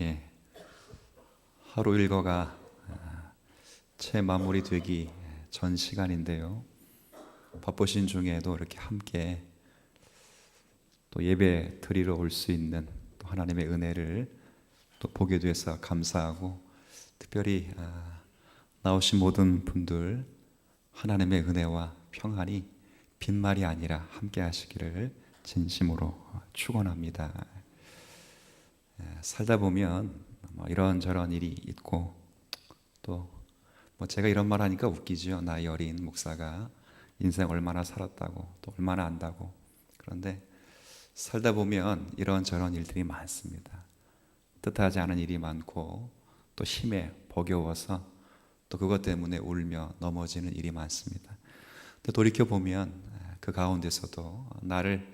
예, 하루 일과가 채 마무리되기 전 시간인데요. 바쁘신 중에도 이렇게 함께 또 예배 드리러 올 수 있는 또 하나님의 은혜를 또 보게 돼서 감사하고, 특별히 나오신 모든 분들 하나님의 은혜와 평안이 빈말이 아니라 함께 하시기를 진심으로 축원합니다. 살다 보면 이런저런 일이 있고, 또 제가 이런 말 하니까 웃기죠. 나이 어린 목사가 인생 얼마나 살았다고, 또 얼마나 안다고. 그런데 살다 보면 이런저런 일들이 많습니다. 뜻하지 않은 일이 많고, 또 힘에 버겨워서 또 그것 때문에 울며 넘어지는 일이 많습니다. 근데 돌이켜보면 그 가운데서도 나를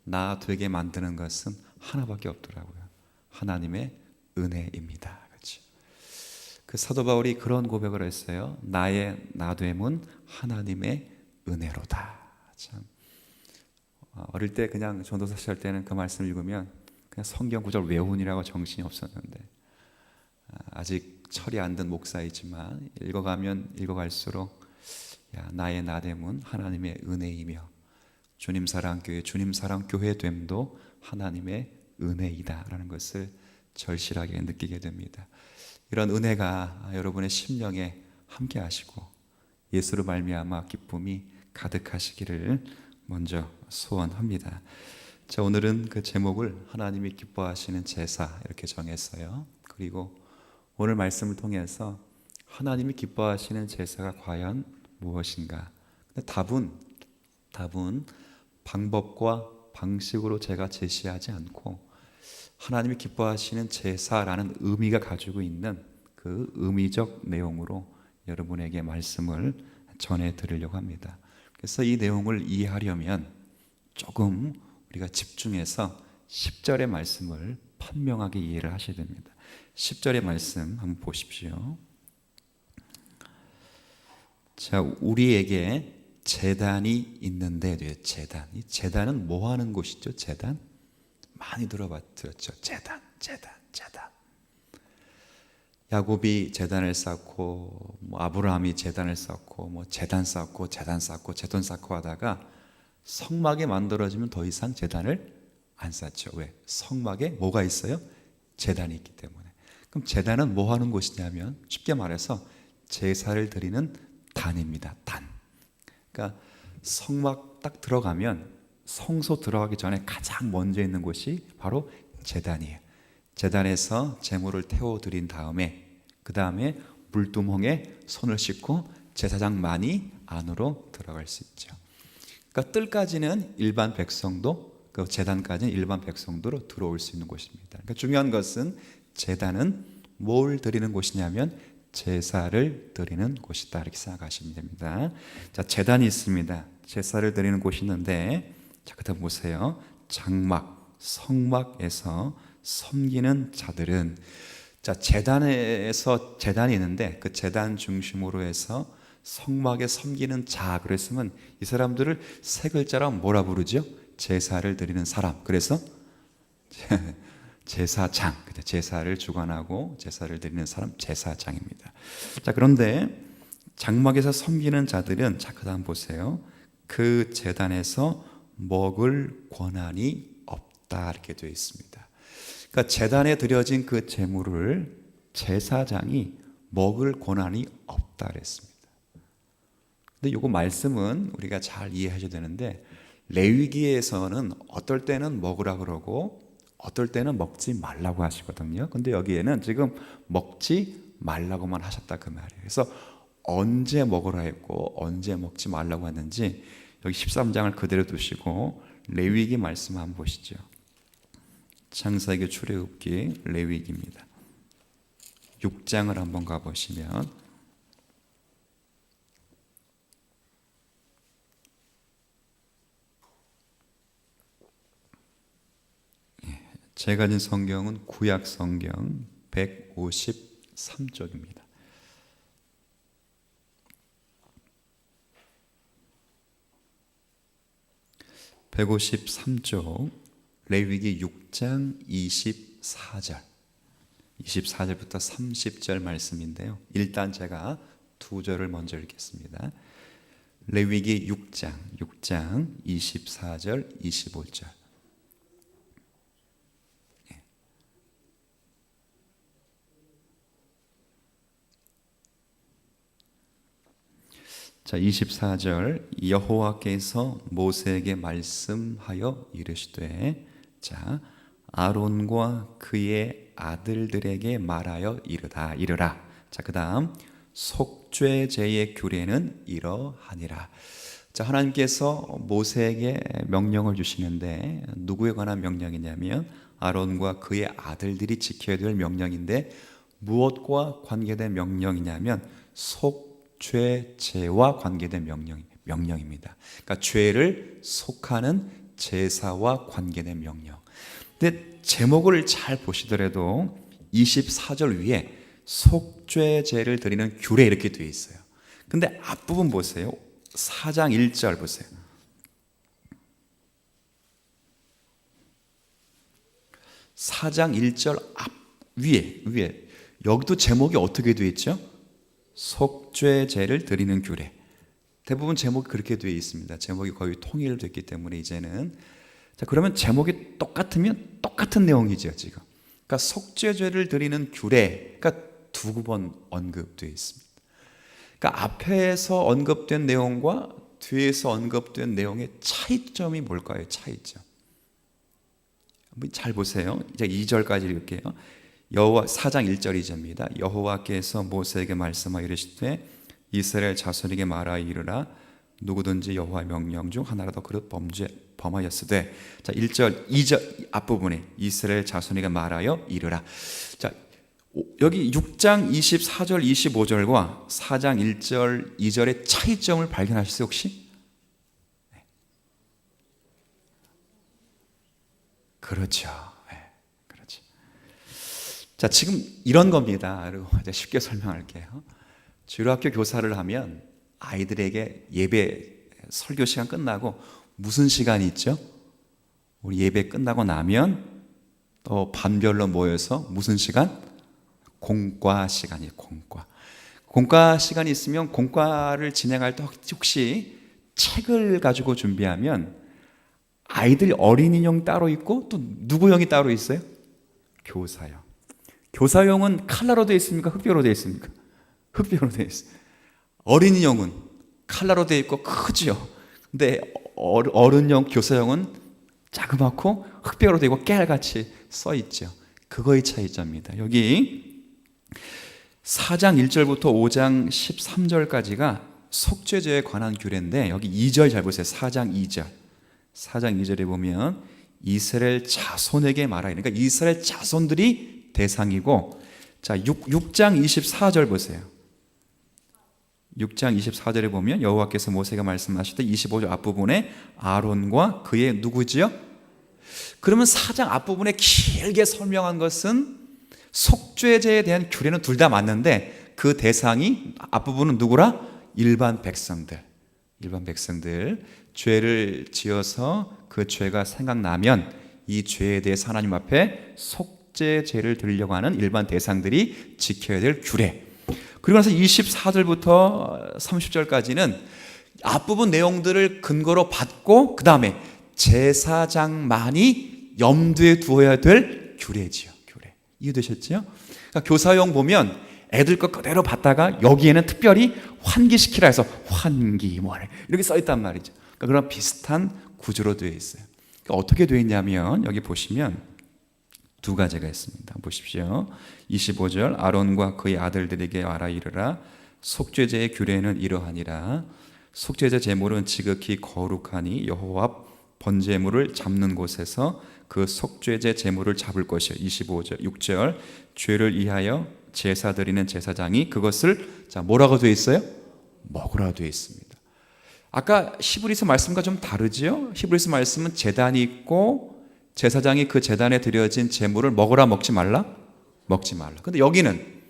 나 되게 만드는 것은 하나밖에 없더라고요. 하나님의 은혜입니다. 그렇죠? 그 사도 바울이 그런 고백을 했어요. 나의 나됨은 하나님의 은혜로다. 참, 어릴 때 그냥 전도사 할 때는 그 말씀 읽으면 그냥 성경 구절 외운이라고 정신이 없었는데, 아직 철이 안 든 목사이지만 읽어가면 읽어갈수록 나의 나됨은 하나님의 은혜이며 주님 사랑교회, 주님 사랑교회 됨도 하나님의 은혜이다라는 것을 절실하게 느끼게 됩니다. 이런 은혜가 여러분의 심령에 함께 하시고 예수로 말미암아 기쁨이 가득하시기를 먼저 소원합니다. 자, 오늘은 그 제목을 하나님이 기뻐하시는 제사 이렇게 정했어요. 그리고 오늘 말씀을 통해서 하나님이 기뻐하시는 제사가 과연 무엇인가? 근데 답은 방법과 방식으로 제가 제시하지 않고 하나님이 기뻐하시는 제사라는 의미가 가지고 있는 그 의미적 내용으로 여러분에게 말씀을 전해 드리려고 합니다. 그래서 이 내용을 이해하려면 조금 우리가 집중해서 10절의 말씀을 판명하게 이해를 하셔야 됩니다. 10절의 말씀 한번 보십시오. 자, 우리에게 제단이 있는데, 이 제단은 뭐 하는 곳이죠? 제단? 많이 들었죠? 제단. 야곱이 제단을 쌓고, 아브라함이 제단을 쌓고, 제단 쌓고 제돈 쌓고 하다가 성막이 만들어지면 더 이상 제단을 안 쌓죠. 왜? 성막에 뭐가 있어요? 제단이 있기 때문에. 그럼 제단은 뭐 하는 곳이냐면 쉽게 말해서 제사를 드리는 단입니다. 단. 그러니까 성막 딱 들어가면 성소 들어가기 전에 가장 먼저 있는 곳이 바로 제단이에요. 제단에서 제물을 태워 드린 다음에 그 다음에 물두멍에 손을 씻고 제사장만이 안으로 들어갈 수 있죠. 그러니까 뜰까지는 일반 백성도, 그 제단까지는 일반 백성도로 들어올 수 있는 곳입니다. 그러니까 중요한 것은 제단은 뭘 드리는 곳이냐면 제사를 드리는 곳이다, 이렇게 생각하시면 됩니다. 자, 제단이 있습니다. 제사를 드리는 곳이 있는데, 자, 그다음 보세요. 장막, 성막에서 섬기는 자들은, 자, 제단에서 제단이 있는데 그 제단 중심으로 해서 성막에 섬기는 자, 그랬으면 이 사람들을 세 글자로 뭐라 부르죠? 제사를 드리는 사람. 그래서 제사장, 제사를 주관하고 제사를 드리는 사람, 제사장입니다. 자, 그런데 장막에서 섬기는 자들은, 자, 그 다음 보세요. 그 제단에서 먹을 권한이 없다, 이렇게 되어 있습니다. 그러니까 제단에 드려진 그 제물을 제사장이 먹을 권한이 없다 그랬습니다. 근데 이거 말씀은 우리가 잘 이해하셔야 되는데, 레위기에서는 어떨 때는 먹으라 그러고 어떨 때는 먹지 말라고 하시거든요. 근데 여기에는 지금 먹지 말라고만 하셨다, 그 말이에요. 그래서 언제 먹으라 했고 언제 먹지 말라고 했는지 여기 13장을 그대로 두시고 레위기 말씀 한번 보시죠. 창세기, 출애굽기, 레위기입니다. 6장을 한번 가보시면, 제가 가진 성경은 구약 성경 153쪽입니다. (153쪽) 레위기 6장 24절 24절부터 30절 말씀인데요. 일단 제가 두 절을 먼저 읽겠습니다. 레위기 6장 24절 25절. 자, 24절. 여호와께서 모세에게 말씀하여 이르시되, 자, 아론과 그의 아들들에게 말하여 이르라. 자, 그다음 속죄제의 규례는 이러하니라. 자, 하나님께서 모세에게 명령을 주시는데 누구에 관한 명령이냐면 아론과 그의 아들들이 지켜야 될 명령인데 무엇과 관계된 명령이냐면 속죄제와 관계된 명령입니다. 그러니까 죄를 속하는 제사와 관계된 명령. 근데 제목을 잘 보시더라도 24절 위에 속죄제를 드리는 규례 이렇게 되어 있어요. 근데 앞부분 보세요. 4장 1절 보세요. 4장 1절 앞 위에 여기도 제목이 어떻게 되어 있죠? 속죄제를 드리는 규례. 대부분 제목이 그렇게 되어 있습니다. 제목이 거의 통일됐기 때문에 이제는. 자, 그러면 제목이 똑같으면 똑같은 내용이죠, 지금. 그러니까 속죄제를 드리는 규례가 두 번 언급되어 있습니다. 그러니까 앞에서 언급된 내용과 뒤에서 언급된 내용의 차이점이 뭘까요? 차이점. 잘 보세요. 이제 2절까지 읽을게요. 4장 1절 2절입니다. 여호와께서 모세에게 말씀하여 이르시되 이스라엘 자손에게 말하여 이르라. 누구든지 여호와의 명령 중 하나라도 그릇 범하였으되, 자, 1절 2절 앞부분에 이스라엘 자손에게 말하여 이르라. 자, 여기 6장 24절 25절과 4장 1절 2절의 차이점을 발견하셨어요 혹시? 네. 그렇죠. 네. 그렇죠. 자, 지금 이런 겁니다. 그리고 이제 쉽게 설명할게요. 주일학교 교사를 하면 아이들에게 예배 설교 시간 끝나고 무슨 시간이 있죠? 우리 예배 끝나고 나면 또 반별로 모여서 무슨 시간? 공과 시간이에요. 공과 시간이 있으면 공과를 진행할 때 혹시 책을 가지고 준비하면 아이들 어린이용 따로 있고 또 누구용이 따로 있어요? 교사용. 교사용은 칼라로 되어 있습니까? 흑뼈로 되어 있습니까? 흑뼈로 되어 있어요. 어린이용은 칼라로 되어 있고 크죠. 근데 어른용 교사용은 자그맣고 흑뼈로 되어 있고 깨알같이 써 있죠. 그거의 차이점입니다. 여기 4장 1절부터 5장 13절까지가 속죄제에 관한 규례인데 여기 2절 잘 보세요. 4장 2절. 4장 2절에 보면 이스라엘 자손에게 말하라. 그러니까 이스라엘 자손들이 대상이고, 자, 6장 24절 보세요. 6장 24절에 보면 여호와께서 모세에게 말씀하실 때 25절 앞부분에 아론과 그의 누구지요? 그러면 4장 앞부분에 길게 설명한 것은 속죄제에 대한 규례는 둘 다 맞는데 그 대상이 앞부분은 누구라? 일반 백성들. 죄를 지어서 그 죄가 생각나면 이 죄에 대해서 하나님 앞에 속죄제를 드리려고 하는 일반 대상들이 지켜야 될 규례. 그리고 나서 24절부터 30절까지는 앞부분 내용들을 근거로 받고 그 다음에 제사장만이 염두에 두어야 될 규례지요. 이해되셨죠? 그러니까 교사용 보면 애들 거 그대로 받다가 여기에는 특별히 환기시키라 해서 환기뭘 이렇게 써 있단 말이죠. 그러니까 그런 비슷한 구조로 되어 있어요. 그러니까 어떻게 되어 있냐면 여기 보시면 두 가지가 있습니다. 보십시오. 25절 아론과 그의 아들들에게 말하 이르라. 속죄제의 규례는 이러하니라. 속죄제 제물은 지극히 거룩하니 여호와 앞 번제물을 잡는 곳에서 그 속죄제 제물을 잡을 것이요. 25절 6절 죄를 위하여 제사 드리는 제사장이 그것을, 자, 뭐라고 되어 있어요? 먹으라 되어 있습니다. 아까 히브리서 말씀과 좀 다르지요? 히브리서 말씀은 제단이 있고 제사장이 그 제단에 드려진 제물을 먹으라 먹지 말라? 먹지 말라. 근데 여기는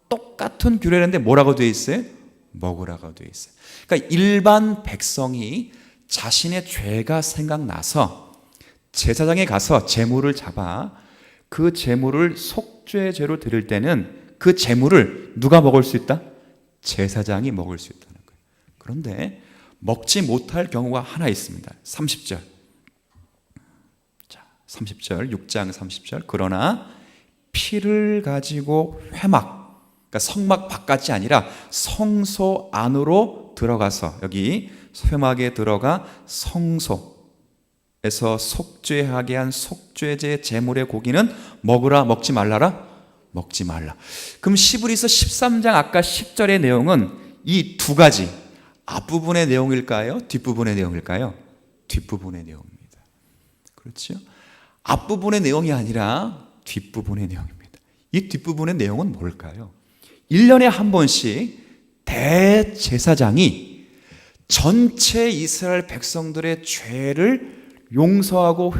똑같은 규례인데 뭐라고 되어 있어요? 먹으라고 되어 있어요. 그러니까 일반 백성이 자신의 죄가 생각나서 제사장에 가서 제물을 잡아 그 제물을 속죄제로 드릴 때는 그 제물을 누가 먹을 수 있다? 제사장이 먹을 수 있다는 거예요. 그런데 먹지 못할 경우가 하나 있습니다. 30절. 자, 30절, 6장 30절. 그러나 피를 가지고 회막, 그러니까 성막 바깥이 아니라 성소 안으로 들어가서, 여기 회막에 들어가 성소에서 속죄하게 한 속죄제 제물의 고기는 먹으라, 먹지 말라라? 먹지 말라. 그럼 히브리서 13장 아까 10절의 내용은 이 두 가지, 앞부분의 내용일까요? 뒷부분의 내용일까요? 뒷부분의 내용입니다. 그렇죠? 앞부분의 내용이 아니라 뒷부분의 내용입니다. 이 뒷부분의 내용은 뭘까요? 1년에 한 번씩 대제사장이 전체 이스라엘 백성들의 죄를 용서하고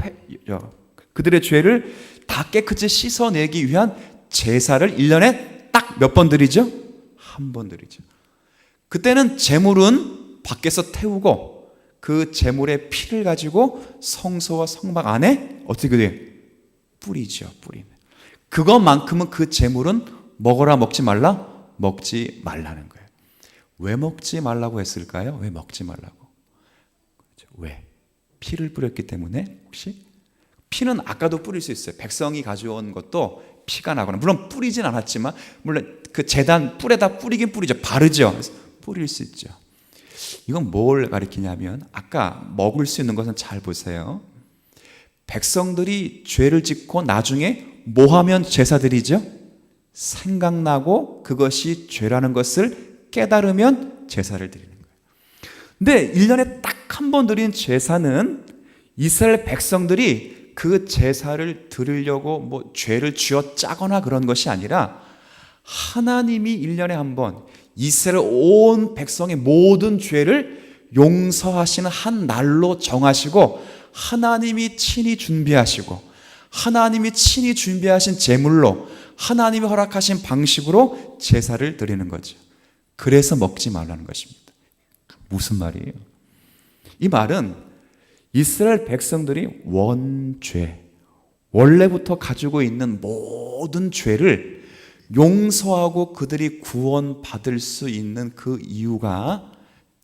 그들의 죄를 다 깨끗이 씻어내기 위한 제사를 1년에 딱 몇 번 드리죠? 한 번 드리죠. 그때는 제물은 밖에서 태우고 그 제물의 피를 가지고 성소와 성막 안에 어떻게 돼요? 뿌리죠. 뿌리는. 그것만큼은 그 제물은 먹어라, 먹지 말라? 먹지 말라는 거예요. 왜 먹지 말라고 했을까요? 왜 먹지 말라고? 그렇죠. 왜? 피를 뿌렸기 때문에. 혹시? 피는 아까도 뿌릴 수 있어요. 백성이 가져온 것도 피가 나거나, 물론 뿌리진 않았지만, 물론 그 제단 뿔에다 뿌리긴 뿌리죠. 바르죠. 그래서 뿌릴 수 있죠. 이건 뭘 가리키냐면, 아까 먹을 수 있는 것은 잘 보세요. 백성들이 죄를 짓고 나중에 뭐 하면 제사 드리죠? 생각나고 그것이 죄라는 것을 깨달으면 제사를 드리는 거예요. 근데 1년에 딱 한 번 드린 제사는 이스라엘 백성들이 그 제사를 드리려고 뭐 죄를 쥐어 짜거나 그런 것이 아니라 하나님이 1년에 한 번 이스라엘 온 백성의 모든 죄를 용서하시는 한 날로 정하시고, 하나님이 친히 준비하시고 하나님이 친히 준비하신 제물로 하나님이 허락하신 방식으로 제사를 드리는 거죠. 그래서 먹지 말라는 것입니다. 무슨 말이에요? 이 말은 이스라엘 백성들이 원죄, 원래부터 가지고 있는 모든 죄를 용서하고 그들이 구원받을 수 있는 그 이유가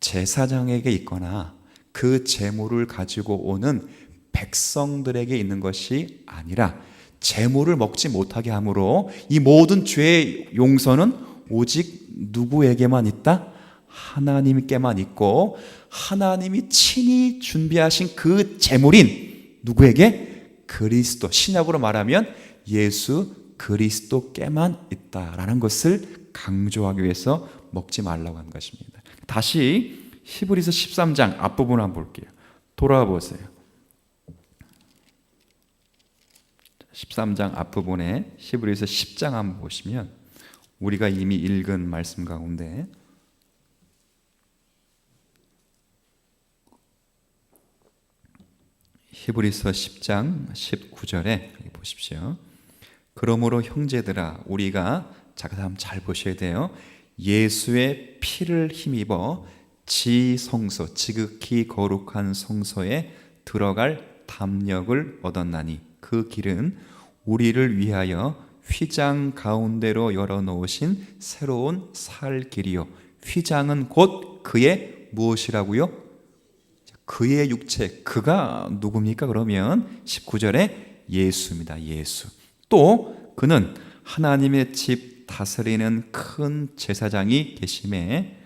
제사장에게 있거나 그 제물을 가지고 오는 백성들에게 있는 것이 아니라, 제물을 먹지 못하게 함으로 이 모든 죄의 용서는 오직 누구에게만 있다? 하나님께만 있고, 하나님이 친히 준비하신 그 제물인 누구에게? 그리스도, 신약으로 말하면 예수 그리스도께만 있다라는 것을 강조하기 위해서 먹지 말라고 한 것입니다. 다시 히브리서 13장 앞부분 한번 볼게요. 돌아와 보세요. 13장 앞부분에 히브리서 10장 한번 보시면 우리가 이미 읽은 말씀 가운데 히브리서 10장 19절에 보십시오. 그러므로 형제들아, 우리가, 자, 그다음 잘 보셔야 돼요. 예수의 피를 힘입어 지성소, 지극히 거룩한 성소에 들어갈 담력을 얻었나니 그 길은 우리를 위하여 휘장 가운데로 열어놓으신 새로운 살 길이요. 휘장은 곧 그의 무엇이라고요? 그의 육체. 그가 누굽니까? 그러면 19절에 예수입니다. 예수. 또 그는 하나님의 집 다스리는 큰 제사장이 계심에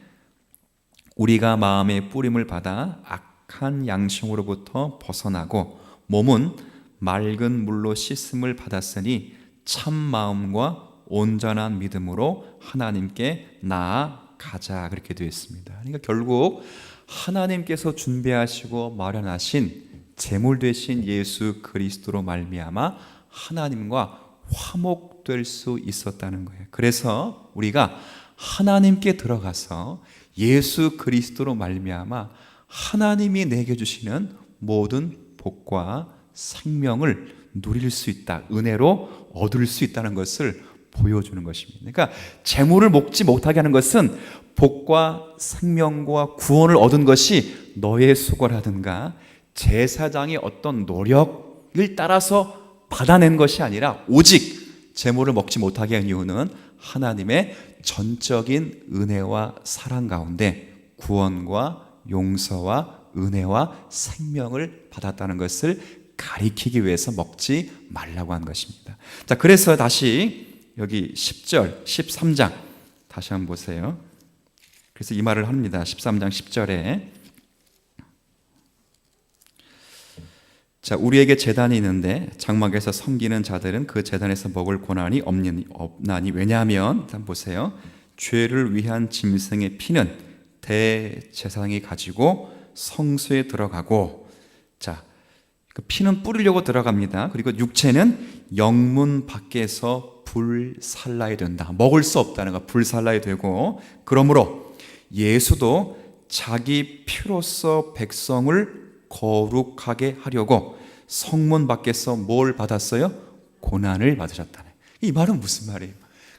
우리가 마음의 뿌림을 받아 악한 양심으로부터 벗어나고 몸은 맑은 물로 씻음을 받았으니 참 마음과 온전한 믿음으로 하나님께 나아가자, 그렇게 되어 있습니다. 그러니까 결국 하나님께서 준비하시고 마련하신 제물 되신 예수 그리스도로 말미암아 하나님과 화목될 수 있었다는 거예요. 그래서 우리가 하나님께 들어가서 예수 그리스도로 말미암아 하나님이 내게 주시는 모든 복과 생명을 누릴 수 있다, 은혜로 얻을 수 있다는 것을 보여주는 것입니다. 그러니까 재물을 먹지 못하게 하는 것은 복과 생명과 구원을 얻은 것이 너의 수고라든가 제사장의 어떤 노력을 따라서 받아낸 것이 아니라 오직 제물을 먹지 못하게 한 이유는 하나님의 전적인 은혜와 사랑 가운데 구원과 용서와 은혜와 생명을 받았다는 것을 가리키기 위해서 먹지 말라고 한 것입니다. 자, 그래서 다시 여기 10절, 13장 다시 한번 보세요. 그래서 이 말을 합니다. 13장 10절에 자, 우리에게 제단이 있는데 장막에서 섬기는 자들은 그 제단에서 먹을 권한이 없나니 왜냐하면 한번 보세요. 죄를 위한 짐승의 피는 대제사장이 가지고 성소에 들어가고, 자, 그 피는 뿌리려고 들어갑니다. 그리고 육체는 영문 밖에서 불살라야 된다. 먹을 수 없다는 거, 불살라야 되고, 그러므로 예수도 자기 피로써 백성을 거룩하게 하려고 성문 밖에서 뭘 받았어요? 고난을 받으셨다네. 이 말은 무슨 말이에요?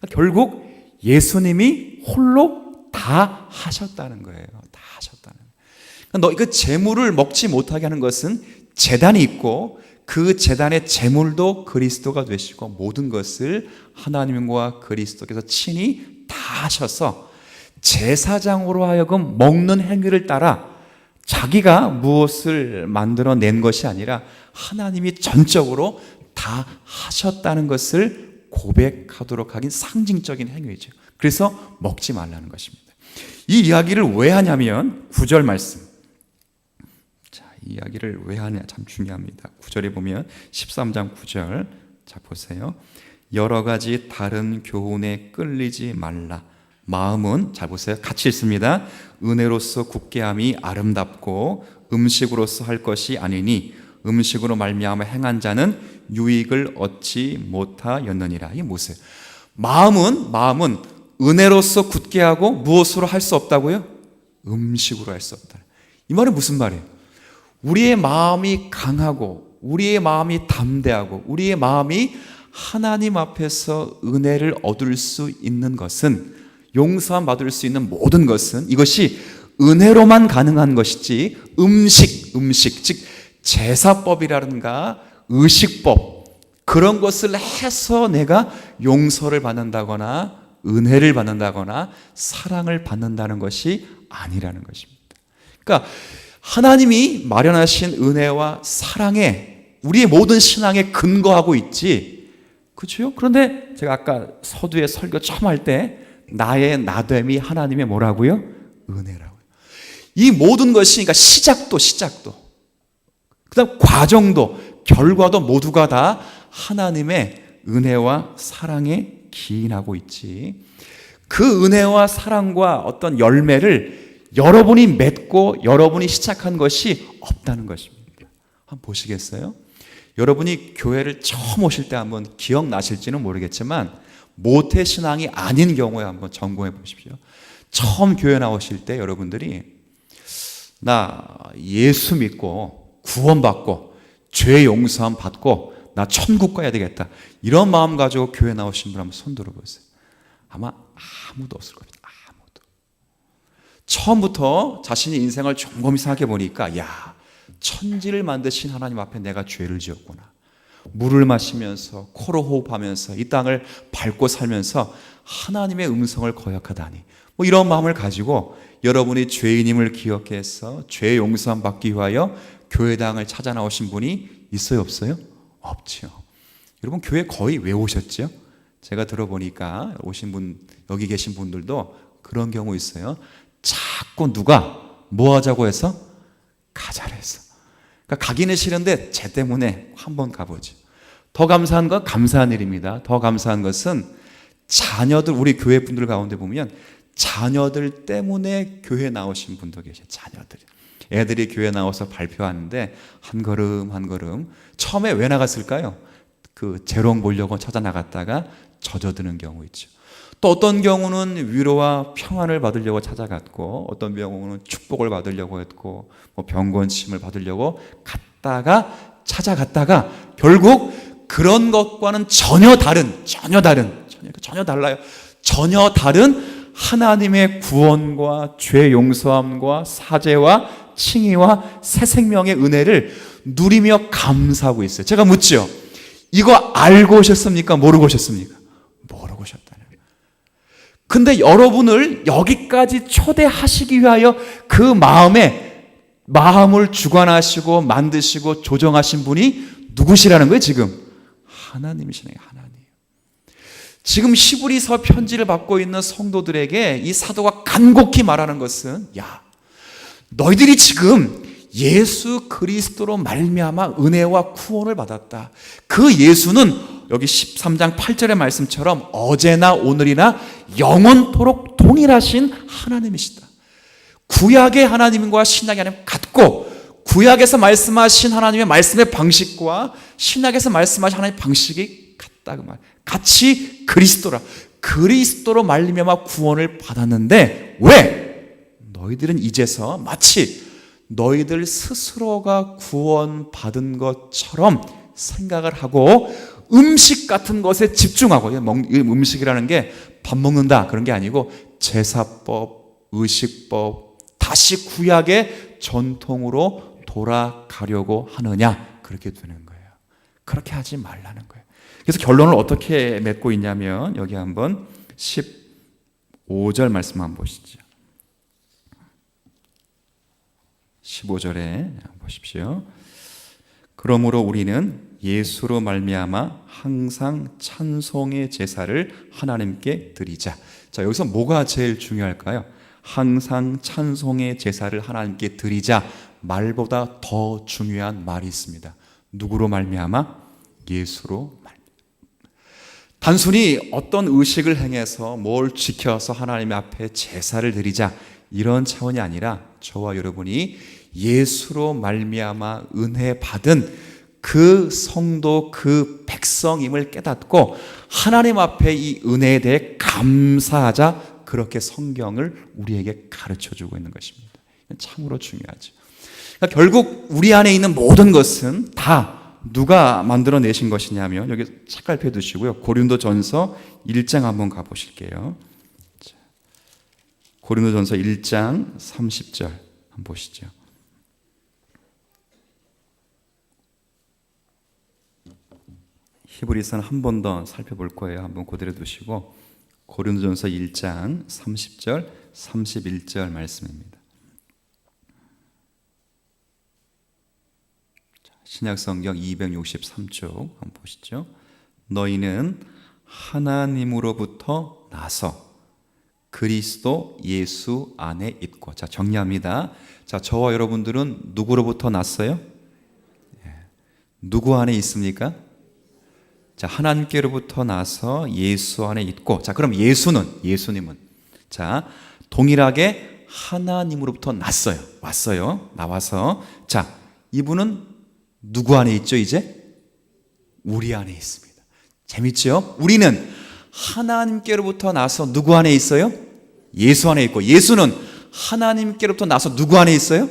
결국 예수님이 홀로 다 하셨다는 거예요. 다 하셨다는 거예요. 너 그 제물을 먹지 못하게 하는 것은 제단이 있고 그 제단의 제물도 그리스도가 되시고 모든 것을 하나님과 그리스도께서 친히 다 하셔서 제사장으로 하여금 먹는 행위를 따라 자기가 무엇을 만들어낸 것이 아니라 하나님이 전적으로 다 하셨다는 것을 고백하도록 하긴 상징적인 행위죠. 그래서 먹지 말라는 것입니다. 이 이야기를 왜 하냐면 9절 말씀. 자, 이 이야기를 왜 하냐 참 중요합니다. 9절에 보면 13장 9절. 자, 보세요. 여러 가지 다른 교훈에 끌리지 말라. 마음은, 잘 보세요. 같이 읽습니다. 은혜로서 굳게 함이 아름답고 음식으로서 할 것이 아니니 음식으로 말미암아 행한 자는 유익을 얻지 못하였느니라. 이게 뭐세요? 마음은 은혜로서 굳게 하고 무엇으로 할 수 없다고요? 음식으로 할 수 없다. 이 말은 무슨 말이에요? 우리의 마음이 강하고 우리의 마음이 담대하고 우리의 마음이 하나님 앞에서 은혜를 얻을 수 있는 것은, 용서함 받을 수 있는 모든 것은 이것이 은혜로만 가능한 것이지 음식 즉 제사법이라든가 의식법 그런 것을 해서 내가 용서를 받는다거나 은혜를 받는다거나 사랑을 받는다는 것이 아니라는 것입니다. 그러니까 하나님이 마련하신 은혜와 사랑에 우리의 모든 신앙에 근거하고 있지, 그렇죠? 그런데 제가 아까 서두에 설교 처음 할 때 나의 나됨이 하나님의 뭐라고요? 은혜라고요. 이 모든 것이, 그러니까 시작도 그다음 과정도 결과도 모두가 다 하나님의 은혜와 사랑에 기인하고 있지, 그 은혜와 사랑과 어떤 열매를 여러분이 맺고 여러분이 시작한 것이 없다는 것입니다. 한번 보시겠어요? 여러분이 교회를 처음 오실 때 한번 기억나실지는 모르겠지만 모태신앙이 아닌 경우에 한번 점검해 보십시오. 처음 교회 나오실 때 여러분들이 나 예수 믿고 구원받고 죄 용서함 받고 나 천국 가야 되겠다, 이런 마음 가지고 교회 나오신 분 한번 손 들어보세요. 아마 아무도 없을 겁니다. 아무도. 처음부터 자신의 인생을 곰곰이 생각해 보니까, 야, 천지를 만드신 하나님 앞에 내가 죄를 지었구나. 물을 마시면서 코로 호흡하면서 이 땅을 밟고 살면서 하나님의 음성을 거역하다니, 뭐 이런 마음을 가지고 여러분이 죄인임을 기억해서 죄 용서함 받기 위하여 교회당을 찾아 나오신 분이 있어요, 없어요? 없죠. 여러분 교회 거의 왜 오셨죠? 제가 들어보니까 오신 분, 여기 계신 분들도 그런 경우 있어요. 자꾸 누가 뭐 하자고 해서 가자고 해서. 그러니까 가기는 싫은데 쟤 때문에 한번 가보죠. 더 감사한 건 감사한 일입니다. 더 감사한 것은 자녀들, 우리 교회 분들 가운데 보면 자녀들 때문에 교회 나오신 분도 계셔요. 자녀들. 애들이 교회 나와서 발표하는데 한 걸음 한 걸음, 처음에 왜 나갔을까요? 그 재롱 보려고 찾아 나갔다가 젖어드는 경우 있죠. 또 어떤 경우는 위로와 평안을 받으려고 찾아갔고, 어떤 경우는 축복을 받으려고 했고, 뭐 병건침을 받으려고 갔다가 찾아갔다가 결국 그런 것과는 전혀 달라요. 전혀 다른 하나님의 구원과 죄 용서함과 사죄와 칭의와 새 생명의 은혜를 누리며 감사하고 있어요. 제가 묻죠. 이거 알고 오셨습니까? 모르고 오셨습니까? 모르고 오셨다는 거예요. 근데 여러분을 여기까지 초대하시기 위하여 그 마음을 주관하시고 만드시고 조정하신 분이 누구시라는 거예요, 지금? 하나님이시네요, 하나님. 지금 히브리서 편지를 받고 있는 성도들에게 이 사도가 간곡히 말하는 것은, 야, 너희들이 지금 예수 그리스도로 말미암아 은혜와 구원을 받았다. 그 예수는 여기 13장 8절의 말씀처럼 어제나 오늘이나 영원토록 동일하신 하나님이시다. 구약의 하나님과 신약의 하나님 같고, 구약에서 말씀하신 하나님의 말씀의 방식과 신약에서 말씀하신 하나님의 방식이 같다, 그 말. 같이 그리스도로 말미암아 구원을 받았는데, 왜? 너희들은 이제서 마치 너희들 스스로가 구원받은 것처럼 생각을 하고 음식 같은 것에 집중하고, 음식이라는 게 밥 먹는다 그런 게 아니고 제사법, 의식법, 다시 구약의 전통으로 돌아가려고 하느냐, 그렇게 되는 거예요. 그렇게 하지 말라는 거예요. 그래서 결론을 어떻게 맺고 있냐면, 여기 한번 15절 말씀 한번 보시죠. 15절에 보십시오. 그러므로 우리는 예수로 말미암아 항상 찬송의 제사를 하나님께 드리자. 자, 여기서 뭐가 제일 중요할까요? 항상 찬송의 제사를 하나님께 드리자 말보다 더 중요한 말이 있습니다. 누구로 말미암아? 예수로 말미암아. 단순히 어떤 의식을 행해서 뭘 지켜서 하나님 앞에 제사를 드리자 이런 차원이 아니라, 저와 여러분이 예수로 말미암아 은혜 받은 그 성도, 그 백성임을 깨닫고 하나님 앞에 이 은혜에 대해 감사하자, 그렇게 성경을 우리에게 가르쳐주고 있는 것입니다. 참으로 중요하죠. 그러니까 결국 우리 안에 있는 모든 것은 다 누가 만들어내신 것이냐면, 여기 책갈피 두시고요, 고린도전서 1장 한번 가보실게요. 고린도전서 1장 30절 한번 보시죠. 히브리서는 한 번 더 살펴볼 거예요. 한번 그대로 두시고, 고린도전서 1장 30절, 31절 말씀입니다. 신약성경 263쪽 한번 보시죠. 너희는 하나님으로부터 나서 그리스도 예수 안에 있고. 자, 정리합니다. 자, 저와 여러분들은 누구로부터 났어요? 누구 안에 있습니까? 자, 하나님께로부터 나서 예수 안에 있고. 자, 그럼 예수님은 자, 동일하게 하나님으로부터 왔어요. 나와서, 자, 이분은 누구 안에 있죠? 이제 우리 안에 있습니다. 재밌죠? 우리는 하나님께로부터 나서 누구 안에 있어요? 예수 안에 있고, 예수는 하나님께로부터 나서 누구 안에 있어요?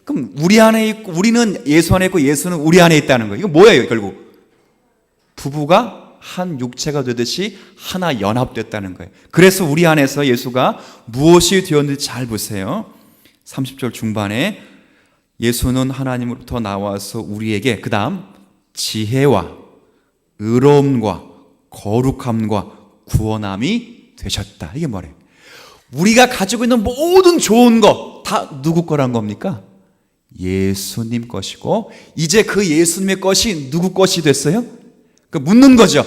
그럼 우리 안에 있고, 우리는 예수 안에 있고 예수는 우리 안에 있다는 거예요. 이거 뭐예요? 결국 부부가 한 육체가 되듯이 하나 연합됐다는 거예요. 그래서 우리 안에서 예수가 무엇이 되었는지 잘 보세요. 30절 중반에 예수는 하나님으로부터 나와서 우리에게, 그 다음 지혜와 의로움과 거룩함과 구원함이 되셨다. 이게 뭐래요? 우리가 가지고 있는 모든 좋은 거 다 누구 거란 겁니까? 예수님 것이고, 이제 그 예수님의 것이 누구 것이 됐어요? 묻는 거죠.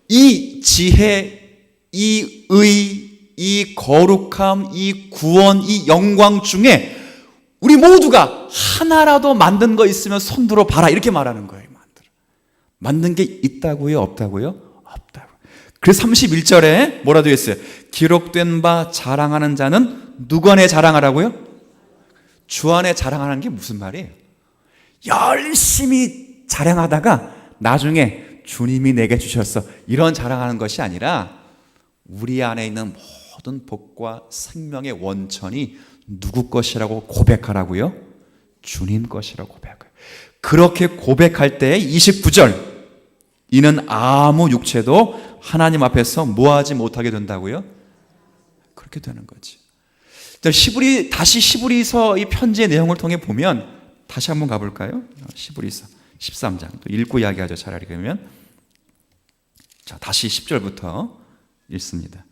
이 지혜, 이 의, 이 거룩함, 이 구원, 이 영광 중에 우리 모두가 하나라도 만든 거 있으면 손들어 봐라, 이렇게 말하는 거예요. 만든 게 있다고요? 없다고요? 없다고. 그래서 31절에 뭐라 되어 있어요? 기록된 바 자랑하는 자는 누구 안에 자랑하라고요? 주 안에 자랑하는 게 무슨 말이에요? 열심히 자랑하다가 나중에 주님이 내게 주셨어, 이런 자랑하는 것이 아니라, 우리 안에 있는 모든 복과 생명의 원천이 누구 것이라고 고백하라고요? 주님 것이라고 고백해요. 그렇게 고백할 때 29절, 이는 아무 육체도 하나님 앞에서 뭐하지 못하게 된다고요? 그렇게 되는 거지. 다시 히브리서 이 편지의 내용을 통해 보면, 다시 한번 가볼까요? 히브리서 13장 또 읽고 이야기하죠. 차라리. 그러면 자, 다시 10절부터 읽습니다.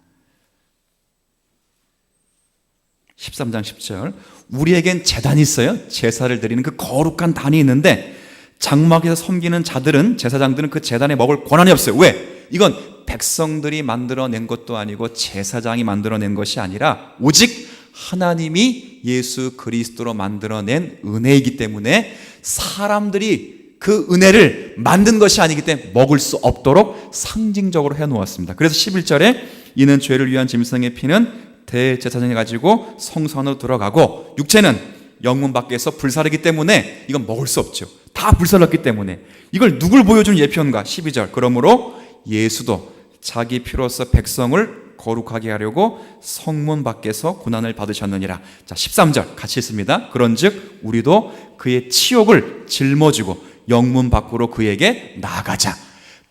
13장 10절. 우리에겐 제단이 있어요. 제사를 드리는 그 거룩한 단이 있는데 장막에서 섬기는 자들은, 제사장들은 그 제단에 먹을 권한이 없어요. 왜? 이건 백성들이 만들어낸 것도 아니고 제사장이 만들어낸 것이 아니라 오직 하나님이 예수 그리스도로 만들어낸 은혜이기 때문에 사람들이 그 은혜를 만든 것이 아니기 때문에 먹을 수 없도록 상징적으로 해놓았습니다. 그래서 11절에 이는 죄를 위한 짐승의 피는 대제사장이 가지고 성소안으로 들어가고 육체는 영문 밖에서 불사르기 때문에 이건 먹을 수 없죠. 다 불살랐기 때문에. 이걸 누굴 보여준 예표인가? 12절. 그러므로 예수도 자기 피로써 백성을 거룩하게 하려고 성문 밖에서 고난을 받으셨느니라. 자, 13절 같이 읽습니다. 그런즉 우리도 그의 치욕을 짊어지고 영문 밖으로 그에게 나아가자.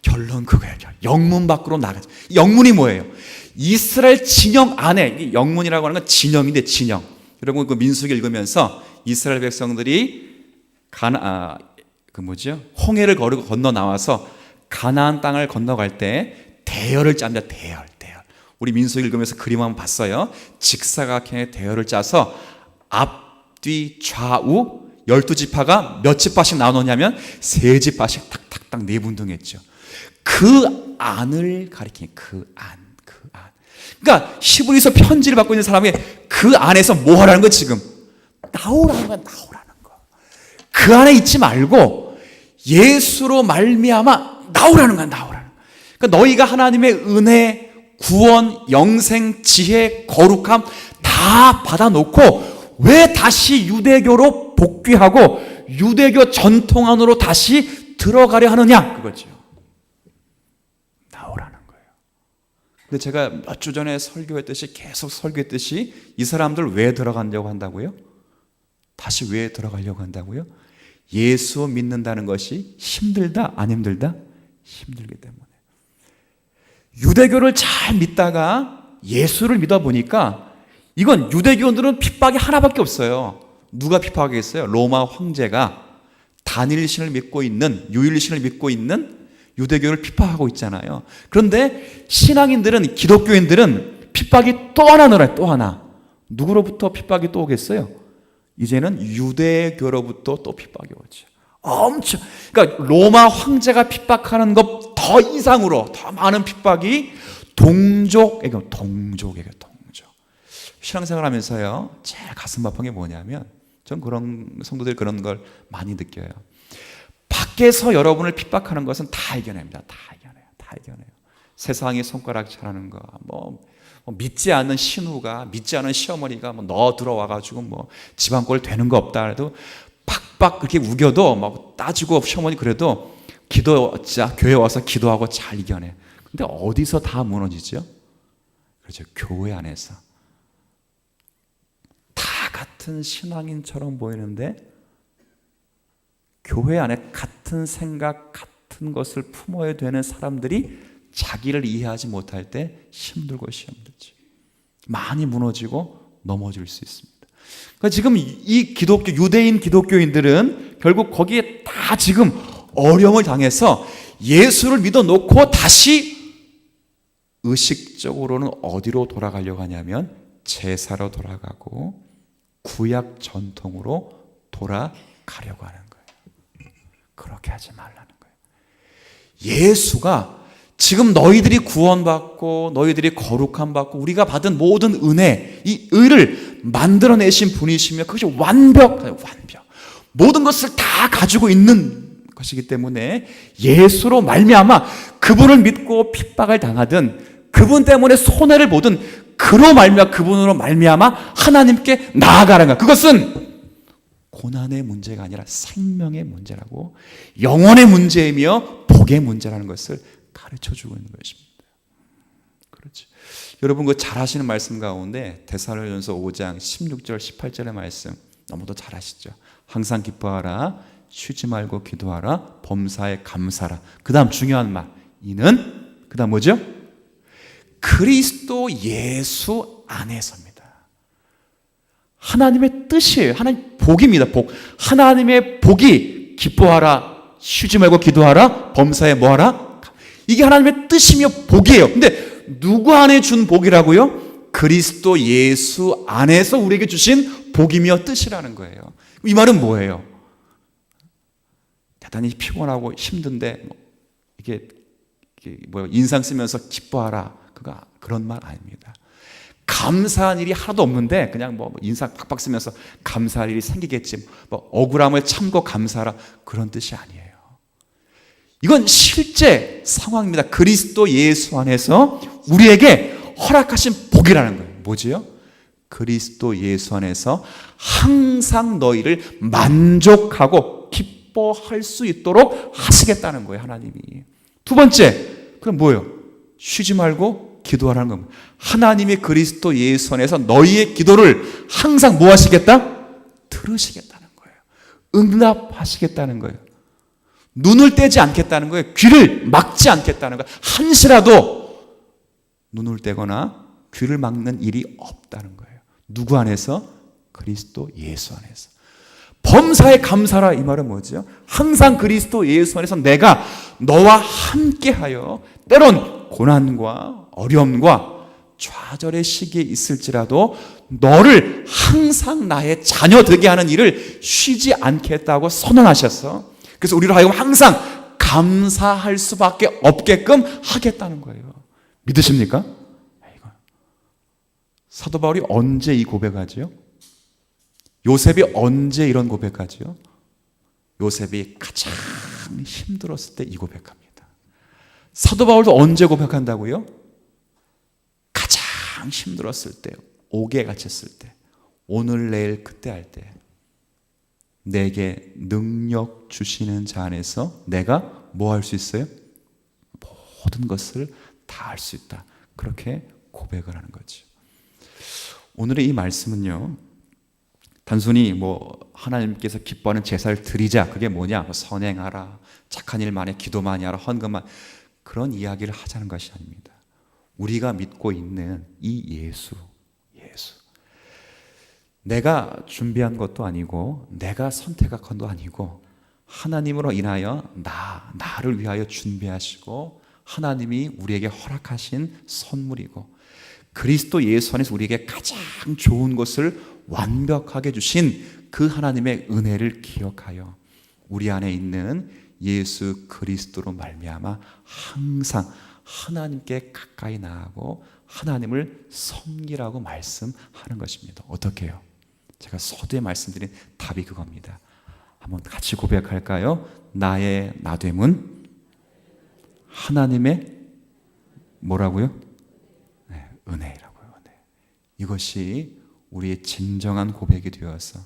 결론 그거예요. 영문 밖으로 나가자. 영문이 뭐예요? 이스라엘 진영 안에, 영문이라고 하는 건 진영인데 진영. 여러분 그 민수기 읽으면서 이스라엘 백성들이 홍해를 건너 나와서 가나안 땅을 건너갈 때 대열을 짭니다. 대열. 우리 민수기 읽으면서 그림 한번 봤어요. 직사각형의 대열을 짜서 앞, 뒤, 좌우 12지파가 몇 지파씩 나누냐면 3지파씩 탁탁탁 네분동했죠. 그 안을 가리키는 그 안. 그러니까 히브리서 편지를 받고 있는 사람이 그 안에서 뭐 하라는 거야 지금? 나오라는 거야. 그 안에 있지 말고 예수로 말미암아 나오라는 거야. 그러니까 너희가 하나님의 은혜, 구원, 영생, 지혜, 거룩함 다 받아놓고 왜 다시 유대교로 복귀하고 유대교 전통 안으로 다시 들어가려 하느냐 그거죠. 나오라는 거예요. 근데 제가 몇 주 전에 설교했듯이 계속 설교했듯이 이 사람들 왜 들어가려고 한다고요? 다시 왜 들어가려고 한다고요? 예수 믿는다는 것이 힘들다? 안 힘들다? 힘들기 때문에. 유대교를 잘 믿다가 예수를 믿어보니까 이건 유대교인들은 핍박이 하나밖에 없어요. 누가 핍박하겠어요? 로마 황제가 단일신을 믿고 있는, 유일신을 믿고 있는 유대교를 핍박하고 있잖아요. 그런데 신앙인들은, 기독교인들은 핍박이 또 하나 늘어요. 또 하나. 누구로부터 핍박이 또 오겠어요? 이제는 유대교로부터 또 핍박이 오죠. 엄청. 그러니까 로마 황제가 핍박하는 것 더 이상으로 더 많은 핍박이 동족에게. 신앙생활 하면서요, 제일 가슴 아픈 게 뭐냐면, 전 그런 성도들 그런 걸 많이 느껴요. 밖에서 여러분을 핍박하는 것은 다 이겨냅니다. 다 이겨내요. 세상이 손가락 잘하는 거, 믿지 않는 신우가, 믿지 않는 시어머니가 너 들어와가지고 집안 꼴 되는 거 없다 해도 팍팍 그렇게 우겨도 따지고 시어머니 그래도 교회 와서 기도하고 잘 이겨내. 근데 어디서 다 무너지죠? 그렇죠. 교회 안에서. 다 같은 신앙인처럼 보이는데 교회 안에 같은 생각, 같은 것을 품어야 되는 사람들이 자기를 이해하지 못할 때 힘들지. 많이 무너지고 넘어질 수 있습니다. 그러니까 지금 이 유대인 기독교인들은 결국 거기에 다 지금 어려움을 당해서 예수를 믿어놓고 다시 의식적으로는 어디로 돌아가려고 하냐면 제사로 돌아가고 구약 전통으로 돌아가려고 하는 거예요. 그렇게 하지 말라는 거예요. 예수가 지금 너희들이 구원받고 너희들이 거룩함 받고 우리가 받은 모든 은혜, 이 의를 만들어내신 분이시며 그것이 완벽. 모든 것을 다 가지고 있는 것이기 때문에 예수로 말미암아 그분을 믿고 핍박을 당하든 그분 때문에 손해를 보든 그분으로 말미암아 하나님께 나아가는 것. 그것은 고난의 문제가 아니라 생명의 문제라고, 영혼의 문제이며 복의 문제라는 것을 가르쳐주고 있는 것입니다. 그렇지. 여러분 그 잘 아시는 말씀 가운데 데살로니가전서 5장 16절 18절의 말씀 너무도 잘 아시죠. 항상 기뻐하라, 쉬지 말고 기도하라, 범사에 감사하라. 그 다음 중요한 말, 이는 그 다음 뭐죠? 그리스도 예수 안에서입니다. 하나님의 뜻이에요. 하나님 복입니다. 복. 하나님의 복이 기뻐하라, 쉬지 말고 기도하라. 범사에 뭐하라? 이게 하나님의 뜻이며 복이에요. 근데 누구 안에 준 복이라고요? 그리스도 예수 안에서 우리에게 주신 복이며 뜻이라는 거예요. 이 말은 뭐예요? 대단히 피곤하고 힘든데 이게 인상 쓰면서 기뻐하라. 그런 말 아닙니다. 감사한 일이 하나도 없는데 그냥 인상 팍팍 쓰면서 감사할 일이 생기겠지. 억울함을 참고 감사하라. 그런 뜻이 아니에요. 이건 실제 상황입니다. 그리스도 예수 안에서 우리에게 허락하신 복이라는 거예요. 뭐지요? 그리스도 예수 안에서 항상 너희를 만족하고 기뻐할 수 있도록 하시겠다는 거예요, 하나님이. 두 번째, 그럼 뭐예요? 쉬지 말고 기도하라는 겁니다. 하나님이 그리스도 예수 안에서 너희의 기도를 항상 뭐 하시겠다? 들으시겠다는 거예요. 응답하시겠다는 거예요. 눈을 떼지 않겠다는 거예요. 귀를 막지 않겠다는 거예요. 한시라도 눈을 떼거나 귀를 막는 일이 없다는 거예요. 누구 안에서? 그리스도 예수 안에서. 범사에 감사라, 이 말은 뭐죠? 항상 그리스도 예수 안에서 내가 너와 함께하여 때론 고난과 어려움과 좌절의 시기에 있을지라도 너를 항상 나의 자녀 되게 하는 일을 쉬지 않겠다고 선언하셔서, 그래서 우리로 하여금 항상 감사할 수밖에 없게끔 하겠다는 거예요. 믿으십니까? 사도 바울이 언제 이 고백하지요? 요셉이 언제 이런 고백하지요? 요셉이 가장 힘들었을 때 이 고백합니다. 사도 바울도 언제 고백한다고요? 가장 힘들었을 때, 옥에 갇혔을 때, 오늘 내일 그때 할 때, 내게 능력 주시는 자 안에서 내가 뭐 할 수 있어요? 모든 것을 다 할 수 있다. 그렇게 고백을 하는 거죠. 오늘의 이 말씀은요, 단순히 하나님께서 기뻐하는 제사를 드리자, 그게 뭐냐, 선행하라, 착한 일 많이, 기도 많이 하라, 헌금만, 그런 이야기를 하자는 것이 아닙니다. 우리가 믿고 있는 이 예수, 내가 준비한 것도 아니고 내가 선택한 것도 아니고 하나님으로 인하여 나를 위하여 준비하시고 하나님이 우리에게 허락하신 선물이고, 그리스도 예수 안에서 우리에게 가장 좋은 것을 완벽하게 주신 그 하나님의 은혜를 기억하여 우리 안에 있는 예수 그리스도로 말미암아 항상 하나님께 가까이 나아가고 하나님을 섬기라고 말씀하는 것입니다. 어떻게 해요? 제가 서두에 말씀드린 답이 그겁니다. 한번 같이 고백할까요? 나의 나됨은 하나님의 뭐라고요? 네, 은혜라고요. 네. 이것이 우리의 진정한 고백이 되어서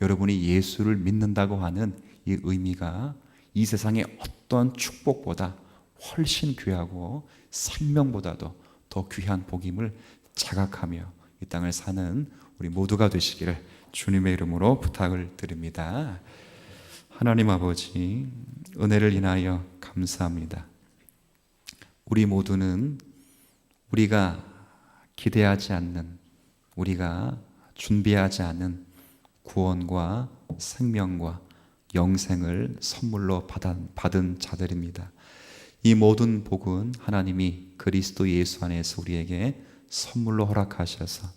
여러분이 예수를 믿는다고 하는 이 의미가 이 세상의 어떤 축복보다 훨씬 귀하고 생명보다도 더 귀한 복임을 자각하며 이 땅을 사는 우리 모두가 되시기를 주님의 이름으로 부탁을 드립니다. 하나님 아버지, 은혜를 인하여 감사합니다. 우리 모두는 우리가 기대하지 않는, 우리가 준비하지 않은 구원과 생명과 영생을 선물로 받은 자들입니다. 이 모든 복은 하나님이 그리스도 예수 안에서 우리에게 선물로 허락하셔서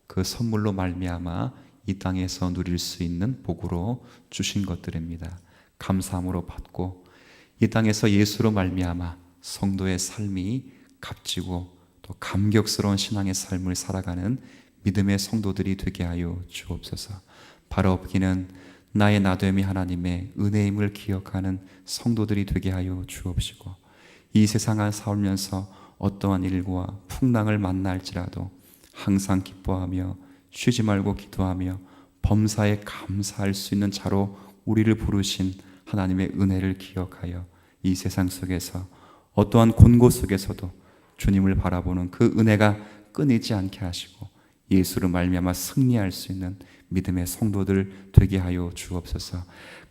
그 선물로 말미암아 이 땅에서 누릴 수 있는 복으로 주신 것들입니다. 감사함으로 받고 이 땅에서 예수로 말미암아 성도의 삶이 값지고 또 감격스러운 신앙의 삶을 살아가는 믿음의 성도들이 되게 하여 주옵소서. 바로 없기는 나의 나됨이 하나님의 은혜임을 기억하는 성도들이 되게 하여 주옵시고, 이 세상을 살면서 어떠한 일과 풍랑을 만날지라도 항상 기뻐하며 쉬지 말고 기도하며 범사에 감사할 수 있는 자로 우리를 부르신 하나님의 은혜를 기억하여 이 세상 속에서 어떠한 곤고 속에서도 주님을 바라보는 그 은혜가 끊이지 않게 하시고 예수로 말미암아 승리할 수 있는 믿음의 성도들 되게 하여 주옵소서.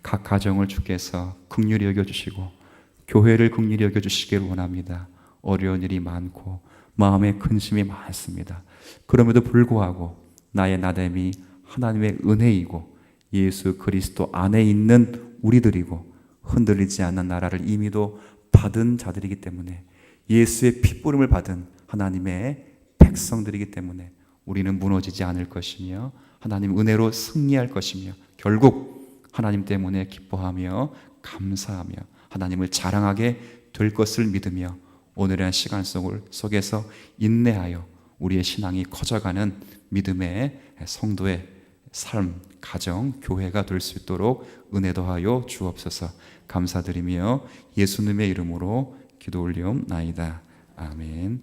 각 가정을 주께서 긍휼히 여겨주시고 교회를 긍휼히 여겨주시기를 원합니다. 어려운 일이 많고 마음에 근심이 많습니다. 그럼에도 불구하고 나의 나됨이 하나님의 은혜이고 예수 그리스도 안에 있는 우리들이고 흔들리지 않는 나라를 이미도 받은 자들이기 때문에, 예수의 핏부름을 받은 하나님의 백성들이기 때문에 우리는 무너지지 않을 것이며 하나님 은혜로 승리할 것이며 결국 하나님 때문에 기뻐하며 감사하며 하나님을 자랑하게 될 것을 믿으며 오늘의 시간 속에서 인내하여 우리의 신앙이 커져가는 믿음의 성도의 삶, 가정, 교회가 될 수 있도록 은혜 더하여 주옵소서. 감사드리며 예수님의 이름으로 기도 올리옵나이다. 아멘.